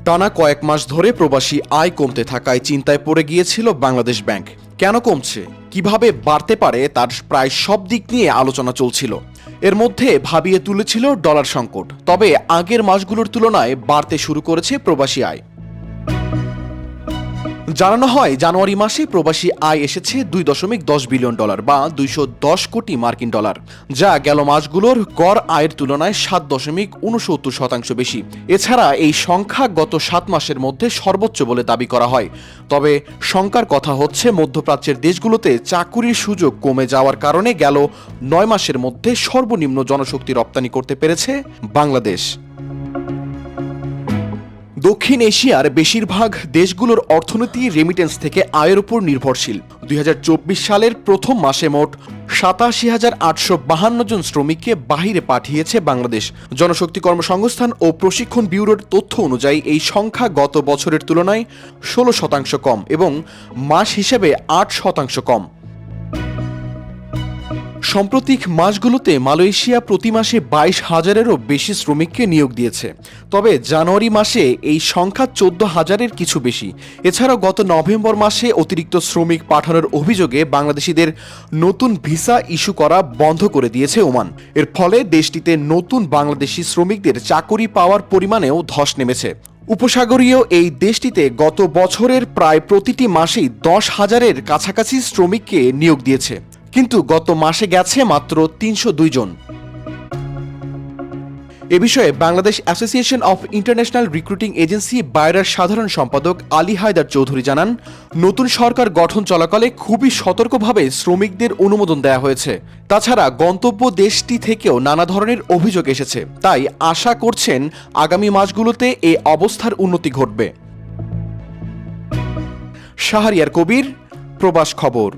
টানা কয়েক মাস ধরে প্রবাসী আয় কমতে থাকায় চিন্তায় পড়ে গিয়েছিল বাংলাদেশ ব্যাংক। কেন কমছে, কিভাবে বাড়তে পারে তার প্রায় সব দিক নিয়ে আলোচনা চলছিল। এর মধ্যে ভাবিয়ে তুলেছিল ডলার সংকট। তবে আগের মাসগুলোর তুলনায় বাড়তে শুরু করেছে প্রবাসী আয়। জানানো হয় জানুয়ারি মাসে প্রবাসী আয় এসেছে $2.10 বিলিয়ন বা 210 কোটি মার্কিন ডলার, যা গেল মাসগুলোর গড় আয়ের তুলনায় 7.69% বেশি। এছাড়া এই সংখ্যা গত 7 মাসের মধ্যে সর্বোচ্চ বলে দাবি করা হয়। তবে শঙ্কার কথা হচ্ছে মধ্যপ্রাচ্যের দেশগুলোতে চাকুরির সুযোগ কমে যাওয়ার কারণে গেল 9 মাসের মধ্যে সর্বনিম্ন জনশক্তি রপ্তানি করতে পেরেছে বাংলাদেশ। দক্ষিণ এশিয়ার বেশিরভাগ দেশগুলোর অর্থনীতি রেমিটেন্স থেকে আয়ের উপর নির্ভরশীল। 2024 সালের প্রথম মাসে মোট 87,852 জন শ্রমিককে বাহিরে পাঠিয়েছে বাংলাদেশ। জনশক্তি কর্মসংস্থান ও প্রশিক্ষণ ব্যুরোর তথ্য অনুযায়ী এই সংখ্যা গত বছরের তুলনায় 16% কম এবং মাস হিসেবে 8% কম। সাম্প্রতিক মাসগুলোতে মালয়েশিয়া প্রতি মাসে 22,000-এরও বেশি শ্রমিককে নিয়োগ দিয়েছে। তবে জানুয়ারি মাসে এই সংখ্যা 14,000-এর কিছু বেশি। এছাড়াও গত নভেম্বর মাসে অতিরিক্ত শ্রমিক পাঠানোর অভিযোগে বাংলাদেশিদের নতুন ভিসা ইস্যু করা বন্ধ করে দিয়েছে ওমান। এর ফলে দেশটিতে নতুন বাংলাদেশি শ্রমিকদের চাকরি পাওয়ার পরিমাণেও ধস নেমেছে। উপসাগরীয় এই দেশটিতে গত বছরের প্রায় প্রতিটি মাসেই 10,000-এর কাছাকাছি শ্রমিককে নিয়োগ দিয়েছে, কিন্তু গত মাসে গেছে মাত্র 302 জন। এ বিষয়ে Bangladesh association of international recruiting agency বায়রার সাধারণ সম্পাদক আলী হায়দার চৌধুরী জানান, নতুন সরকার গঠন চলাকালে খুবই সতর্কভাবে শ্রমিকদের অনুমোদন দেওয়া হয়েছে। তাছাড়া গন্তব্য দেশটি থেকেও নানা ধরনের অভিযোগ এসেছে। তাই আশা করছেন আগামী মাসগুলোতে এই অবস্থার উন্নতি ঘটবে। শাহরিয়ার কবির, প্রবাস খবর।